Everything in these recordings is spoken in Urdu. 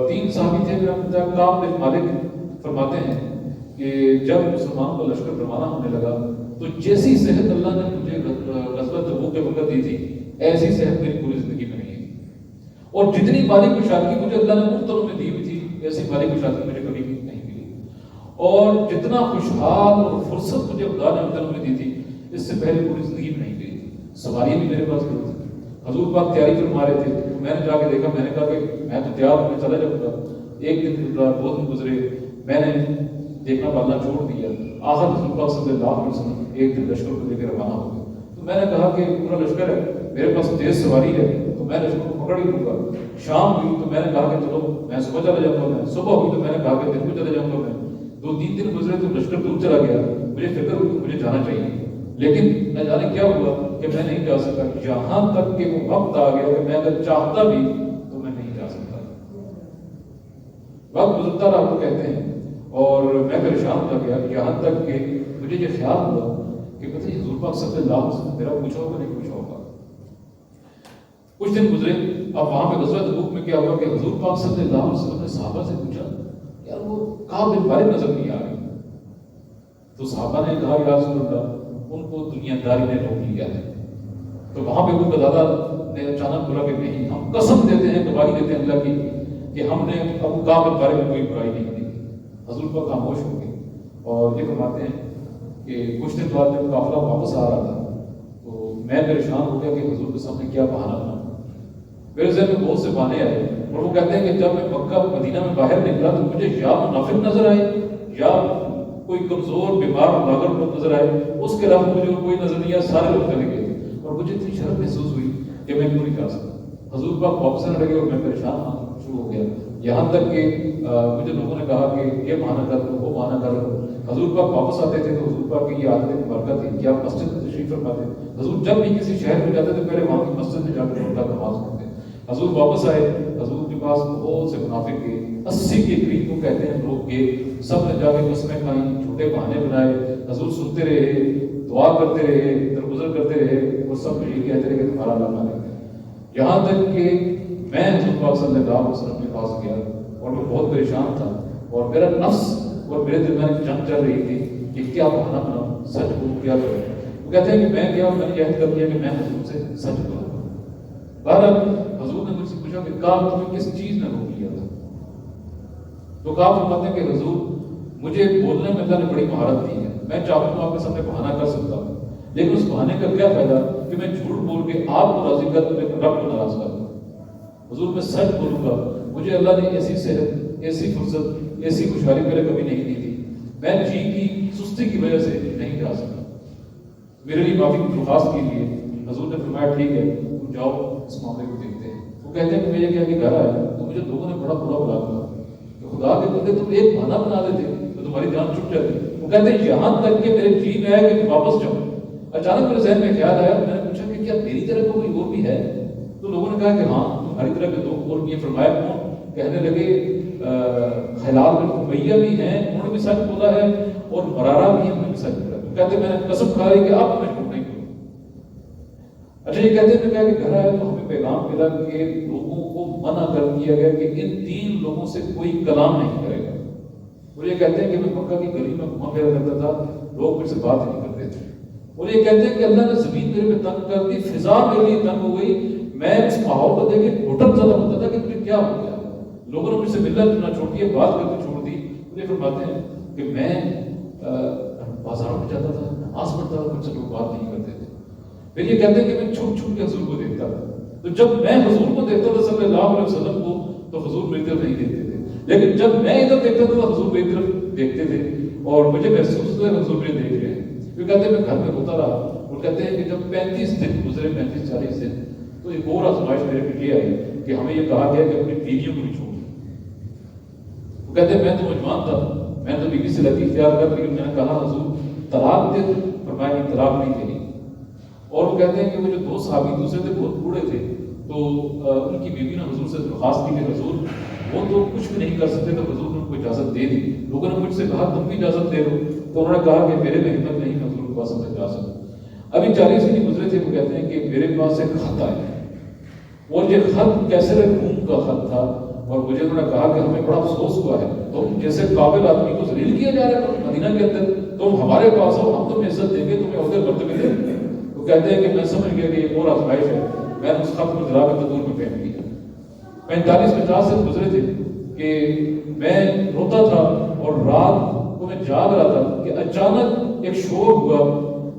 تین صحابی تھے کعب بن مالک فرماتے ہیں کہ جب مسلمانوں کا لشکر روانہ ہونے لگا تو جیسی صحت اللہ نے مجھے غزوہ تبوک کے وقت دی تھی ایسی صحت میری پوری زندگی میں نہیں ہے، اور جتنی مالی کشادگی مجھے اللہ نے مختلف میں دی ہوئی تھی ایسی مالی کشادگی مجھے کبھی نہیں ملی، اور جتنا خوشحال اور فرصت مجھے خدا نے مختلف میں دی تھی اس سے پہلے پوری زندگی میں نہیں ملی تھی۔ سواریاں بھی میرے پاس نہیں تھی، حضور پاک تیاری فرما رہے تھے، تو میں نے جا کے دیکھا، میں نے کہا کہ میں تو تیار ہوں، میں چلا جاؤں گا۔ ایک دن گزرا، 2 دن گزرے، میں نے دیکھنا پالنا چھوڑ دیا۔ آخر رسول پاک صلی اللہ علیہ وسلم ایک دن لشکر کو لے کے روانہ ہو گئے، تو میں نے کہا کہ پورا لشکر ہے، میرے پاس تیز سواری ہے تو میں لشکر کو پکڑ ہی لوں گا۔ شام ہوئی تو میں نے کہا کہ چلو میں صبح چلا جاؤں گا، میں صبح ہوئی تو میں نے کہا کہ دن کو چلا جاؤں گا۔ میں 2-3 دن گزرے تو لشکر دور چلا گیا، مجھے فکر ہوئی کہ مجھے جانا چاہیے، لیکن نہ جانے کیا ہوا کہ میں نہیں جا سکا، یہاں تک کہ وہ وقت آ گیا کہ میں اگر چاہتا بھی تو میں نہیں جا سکتا۔ وقت گزرتا رہا وہ کہتے ہیں، اور میں پریشان ہو گیا، یہاں تک کہ مجھے یہ خیال ہوا کہ پتہ نہیں حضور پاک صلی اللہ علیہ وسلم میرا پوچھا ہوگا نہیں پوچھا ہوگا۔ کچھ دن گزرے، اب وہاں پہ غزوہ تبوک میں کیا ہوا کہ حضور پاک صلی اللہ علیہ وسلم نے صحابہ سے پوچھا یار وہ کعب بن مالک نظر نہیں آ رہی، تو صحابہ نے کہا یا رسول اللہ ان کو دنیا داری نے روک لیا ہے۔ تو وہاں پہ کوئی قتادہ نے اچانک بولا کہ نہیں، ہم قسم دیتے ہیں، گواہی دیتے ہیں اللہ کی کہ ہم نے ابو کعب کے بارے میں کوئی برائی نہیں کی۔ حضور پاک خاموش ہو گئے، اور یہ فرماتے ہیں کہ کچھ دن بعد جب قافلہ واپس آ رہا تھا تو میں پریشان ہو گیا کہ حضور کے سامنے کیا بہانہ بناؤں۔ میرے ذہن میں بہت سے بہانے آئے، اور وہ کہتے ہیں کہ جب میں مکہ مدینہ میں باہر نکلا تو مجھے یا منافق نظر آئے یا کوئی کمزور بیمار لاغر نظر آئے، اس کے علاوہ مجھے کوئی نظر نہیں آیا، سارے لوگ چلے گئے، اور مجھے اتنی شرم محسوس ہوئی کہ میں کیوں نہیں جا سکتا۔ حضور پاک واپس آنے لگے اور میں پریشان ہونا شروع ہو گیا، یہاں تک کہ مجھے لوگوں نے کہا کہ یہ بہانہ کر لو، وہ بہانہ کر لو۔ حضور پاک واپس آتے تھے تو حضور پاک کی یہ عادت مبارکہ تھی کہ آپ مسجد میں تشریف فرماتے، حضور جب بھی کسی شہر میں جاتے تھے پہلے وہاں کی مسجد میں جا کر نماز پڑھتے۔ حضور واپس آئے، حضور کے پاس بہت سے منافق گئے، 80 کے قریب کو کہتے ہیں لوگ گئے، سب نے جا کے قسمیں کھائیں، چھوٹے بہانے بنائے، حضور سنتے رہے، دعا کرتے رہے، درگزر کرتے رہے، اور سب یہی کہتے رہے کہ تمہارا اللہ مالک ہے۔ یہاں تک کہ میں حضور پاک صلی اللہ علیہ وسلم کے پاس گیا اور میں بہت پریشان تھا، اور میرا نفس اور میرے دل میں جنگ چل رہی تھی کہ کیا بہانہ بناؤں، سچ بولوں کیا کروں۔ وہ کہتے ہیں کہ میں گیا اور میں نے عہد کر لیا کہ میں حضور سے سچ بولوں۔ بہرحال حضور نے مجھ سے پوچھا کہ کعب تمہیں کس چیز نے روک لیا تھا؟ تو کعب فرماتے ہیں کہ حضور مجھے بولنے میں اللہ نے بڑی مہارت دی ہے، میں چاہوں تو آپ کے سامنے بہانہ کر سکتا ہوں، لیکن اس بہانے کا کیا فائدہ کہ میں جھوٹ بول کے آپ کو راضی کر دوں لیکن رب کو ناراض کر دوں۔ حضور میں سچ بولوں گا، مجھے اللہ نے ایسی صحت، ایسی فرصت، ایسی خوشحالی پہلے کبھی نہیں دی تھی، میں جی کی سستی کی وجہ سے نہیں جا سکا، میرے لیے معافی کی درخواست کیجیے۔ حضور نے فرمایا ٹھیک ہے تم جاؤ، اس معاملے کو دیکھتے ہیں۔ وہ کہتے ہیں کہ مجھے کیا کہ گھر آیا تو مجھے لوگوں نے بڑا برا بلا دیا کہ خدا کے بندے تم ایک بہانہ بنا دیتے تو تمہاری جان چھٹ جاتی۔ وہ کہتے ہیں یہاں تک کہ میرے جی میں آیا کہ واپس جاؤ۔ اچانک میرے ذہن میں خیال آیا، میں نے پوچھا کہ کیا میری طرح کوئی اور بھی ہے؟ تو لوگوں نے کہا کہ ہاں تمہاری طرح کے لوگ اور بھی ہیں۔ فرمایا کون؟ کہنے لگے خلال بن امیہ بھی ہیں، انہوں نے بھی سچ بولا ہے، اور مرارہ بھی ہیں، انہوں نے بھی سچ بولا ہے۔ کہتے ہیں میں نے قسم کھا لی کہ اب میں جھوٹ نہیں بولوں۔ اچھا یہ کہتے ہیں کہ گھر آیا تو ہمیں پیغام ملا کہ لوگوں کو منع کر دیا گیا کہ ان 3 لوگوں سے کوئی کلام نہیں کرے گا۔ اور یہ کہتے ہیں کہ میں مکہ کی گلی میں گھوما پھرا کرتا تھا، لوگ مجھ سے بات نہیں کرتے تھے۔ اور یہ کہتے ہیں کہ اللہ نے زمین میرے پہ تنگ کر دی، فضا میرے لیے تنگ ہو گئی، میں اس ماحول کو دیکھ کے گھٹن زدہ ہوتا تھا کہ مجھے کیا ہو گیا۔ لوگوں نے مجھ سے ملنا جلنا چھوڑ دیا، بات کرنا چھوڑ دی۔ مجھے فرماتے ہیں کہ میں بازاروں میں جاتا تھا، نماز پڑھتا تھا، مجھ سے لوگ بات نہیں کرتے تھے۔ پھر یہ کہتے ہیں کہ میں چھپ چھپ کے حضور کو دیکھتا تھا، تو جب میں حضور کو دیکھتا تھا صلی اللہ علیہ وسلم کو تو حضور میری طرف نہیں دیکھتے تھے، لیکن جب میں ادھر دیکھتا تھا تو حضور میری طرف دیکھتے تھے، اور مجھے محسوس ہوتا ہے حضور مجھے دیکھ رہے ہیں۔ وہ کہتے ہیں میں گھر میں ہوتا رہا، اور کہتے ہیں کہ جب 35 دن گزرے، 35-40 دن، تو ایک اور آزمائش میرے پہ یہ آئی کہ ہمیں یہ کہا گیا کہ اپنی بیویوں کو بھی چھوڑ۔ وہ کہتے ہیں میں تو نوجوان تھا، میں تو بیوی سے لطیف اختیار کر، لیکن میں نے کہا حضور طلاق دے، فرمایا نہیں طلاق نہیں دینی۔ اور وہ کہتے ہیں کہ وہ جو 2 صحابی دوسرے تھے بہت بوڑھے تھے، تو ان کی بیوی نے حضور سے درخواست کی کہ حضور وہ تو کچھ بھی نہیں کر سکتے، تو حضور نے ان کو اجازت دے دی۔ لوگوں نے مجھ سے کہا تم بھی اجازت دے دو، تو انہوں نے کہا کہ میرے میں ہمت نہیں حضور کے پاس میں جا سکوں۔ ابھی 40 دن گزرے تھے، وہ کہتے ہیں کہ میرے پاس ایک خط آیا، اور یہ خط کیسر روم کا خط تھا، اور مجھے انہوں نے کہا کہ ہمیں بڑا افسوس ہوا ہے، تم جیسے قابل آدمی کو ذلیل کیا جا رہا ہے مدینہ کے اندر، تم ہمارے پاس ہو، ہم تمہیں عزت دیں گے، تمہیں عہدے مرتبے دیں گے۔ وہ کہتے ہیں کہ میں سمجھ گیا کہ یہ اور آزمائش ہے، میں نے اس خط کو جلا کے تندور میں پھینک دیا۔ 45-50 دن گزرے تھے کہ میں روتا تھا اور رات کو میں جاگ رہا تھا کہ اچانک ایک شور ہوا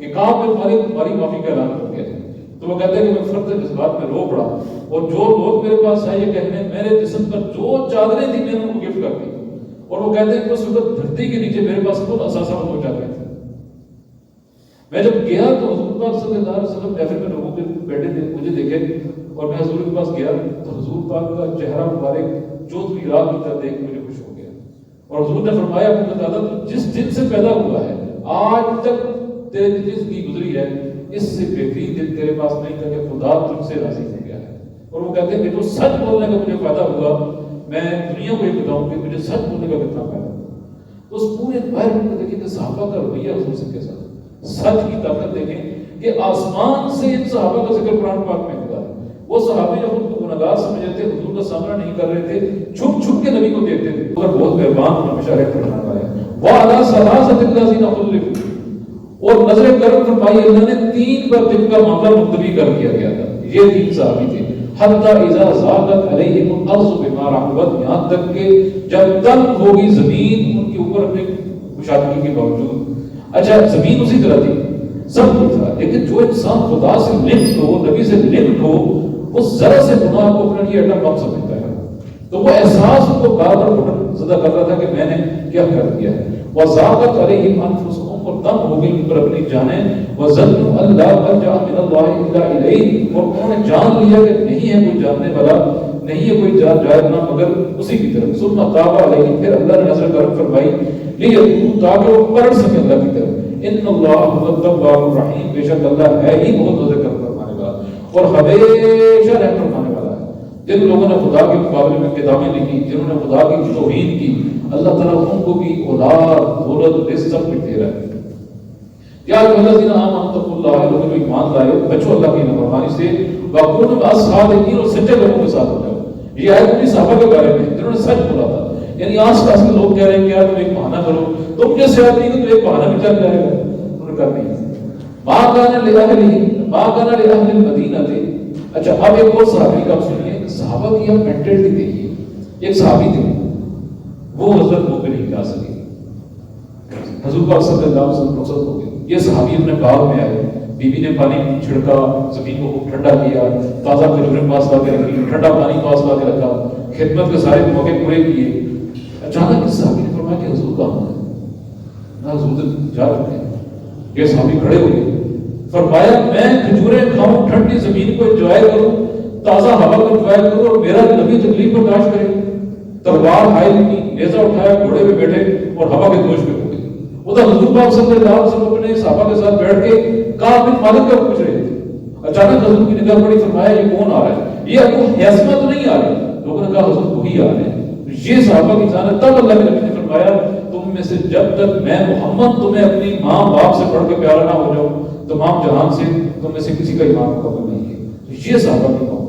کہ کعب بن مالک تمہاری معافی کا اعلان ہو گیا ہے۔ تو وہ کہتے ہیں کہ میں فرد جذبات میں رو پڑا، اور جو لوگ میرے پاس آئے یہ کہنے میرے جسم پر جو چادریں تھیں میں نے ان کو گفٹ کر دی، اور وہ کہتے ہیں کہ اس وقت دھرتی کے نیچے میرے پاس خود اثاثہ ہو جاتے تھے۔ میں جب گیا تو حضور پاک صلی اللہ علیہ وسلم محفل میں لوگوں کے بیٹھے تھے، مجھے دیکھے اور میں حضور کے پاس گیا تو حضور پاک کا چہرہ مبارک 14ویں رات کی طرح دیکھ مجھے خوش ہو گیا، اور حضور نے فرمایا ابو قتادہ تو جس دن سے پیدا ہوا ہے آج تک تیری زندگی گزری ہے اس سے بہترین دن تیرے پاس نہیں تھا کہ خدا تجھ سے راضی ہو گیا ہے۔ اور وہ کہتے ہیں کہ جو سچ بولنے کا مجھے فائدہ ہوا، میں دنیا کو یہ بتاؤں کہ مجھے سچ بولنے کا کتنا فائدہ ہوا۔ تو اس پورے انوائرمنٹ کو دیکھیں کہ صحابہ کا رویہ حضور سے کیسا تھا، سچ کی طاقت دیکھیں کہ آسمان سے ان صحابہ کا ذکر قرآن پاک میں ہوتا ہے۔ وہ صحابی جو خود کو گناہگار سمجھتے تھے، حضور کا سامنا نہیں کر رہے تھے، چھپ چھپ کے نبی کو دیکھتے تھے، اور بہت مہربان اور ہمیشہ رحمت کرنے والا ہے۔ وَعَلَىٰ ثَلَاثَةٍ الَّذِينَ خُلِّفُوا، اور نظر کرم فرمائی اللہ نے 3 بار جن کا معاملہ ملتوی کر دیا گیا تھا، یہ 3 صحابی تھے۔ حَتَّىٰ إِذَا ضَاقَتْ عَلَيْهِمُ الْأَرْضُ بِمَا رَحُبَتْ، یہاں تک کہ جب تنگ ہوگی زمین ان کے اوپر اپنے کشادگی کے باوجود۔ اچھا زمین اسی طرح تھی، سب کچھ تھا، لیکن جو انسان خدا سے لنکڈ ہو، نبی سے لنکڈ ہو، وہ ذرا سے گناہ کو اپنے لیے ایٹم بم سمجھتا ہے۔ تو وہ احساس ان کو بار بار گھٹن زدہ کر رہا تھا کہ میں نے کیا کر دیا ہے۔ وَضَاقَتْ عَلَيْهِمْ أَنفُسُهُمْ، اور تنگ ہو گئی ان پر اپنی جانیں۔ وَظَنُّوا أَن لَّا مَلْجَأَ مِنَ اللَّهِ إِلَّا إِلَيْهِ، اور انہوں نے جان لیا کہ نہیں ہے کوئی جاننے والا، نہیں ہے کوئی جائے مگر اسی کی طرف۔ ثُمَّ تَابَ عَلَيْهِمْ، پھر اللہ نے نظر کرم فرمائی لِيَتُوبُوا، تاکہ وہ پلٹ سکے اللہ کی طرف۔ ان اللہ هو التواب الرحیم، بے شک اللہ ہے ہی بہت نظر کرم فرمانے والا اور ہمیشہ رحم فرمانے والا ہے۔ جن لوگوں نے خدا کے مقابلے میں کتابیں لکھی، جنہوں نے خدا کی توہین کی، اللہ تعالیٰ ان کو بھی اولاد دولت رزق سب کچھ دے رہا ہے۔ یا الذین آمنوا اتقوا اللہ، لوگوں جو ایمان لائے ہو بچو اللہ کی نافرمانی سے، وکونوا مع الصادقین، اور سچے لوگوں کے ساتھ ہو جاؤ۔ یہ آیت انہیں صحابہ کے بارے میں جنہوں نے سچ بولا تھا، یعنی آس پاس کے لوگ کہہ رہے ہیں کہ یار تم ایک بہانہ کرو، تم جیسے آدمی کو تو ایک بہانہ بھی چل جائے گا، انہوں نے کہا نہیں۔ ما کان لأہل المدینہ تھے۔ اچھا اب ایک اور صحابی کا سنیے، صحابہ کی اب مینٹلٹی دیکھیے۔ ایک صحابی تھے وہ حضرت کو نہیں جا سکے، حضور پاک صلی اللہ علیہ وسلم رخصت ہو گئے، یہ صحابی اپنے باغ میں آئے، بیوی نے پانی چھڑکا، زمین کو خوب ٹھنڈا کیا، تازہ کھجوریں پاس لا کے رکھی، ٹھنڈا پانی پاس لا کے رکھا، خدمت کے سارے موقع پورے کیے۔ اچانک اس صحابی نے فرمایا کہ حضور کہاں ہے؟ نہ حضور جا چکے ہیں۔ یہ صحابی کھڑے ہو گئے، فرمایا میں کھجوریں کھاؤں، ٹھنڈی زمین کو انجوائے کروں، تازہ ہوا کو انجوائے کروں، اور میرا نبی تکلیف برداشت کرے؟ تلوار حائل کی، نیزہ اٹھایا، گھوڑے پہ بیٹھے اور ہوا کے دوش پہ ہو گئے۔ ادھر حضور پاک صلی اللہ علیہ وسلم اپنے صحابہ کے ساتھ بیٹھ کے کعب بن مالک کا پوچھ رہے تھے۔ اچانک حضور کی نگاہ پڑی، فرمایا یہ کون آ رہا ہے؟ یہ ابو حیثمہ تو نہیں آ رہے؟ لوگوں نے کہا حضور وہی آ رہے ہیں۔ یہ صحابہ کی جان ہے۔ تب اللہ کے نبی نے فرمایا تم میں سے جب تک میں محمد تمہیں اپنی ماں باپ سے پڑھ کے پیارا نہ ہو جاؤں، تمام جہان سے تم میں سے کسی کا ایمان مکمل نہیں ہے۔ یہ صحابہ کی قوم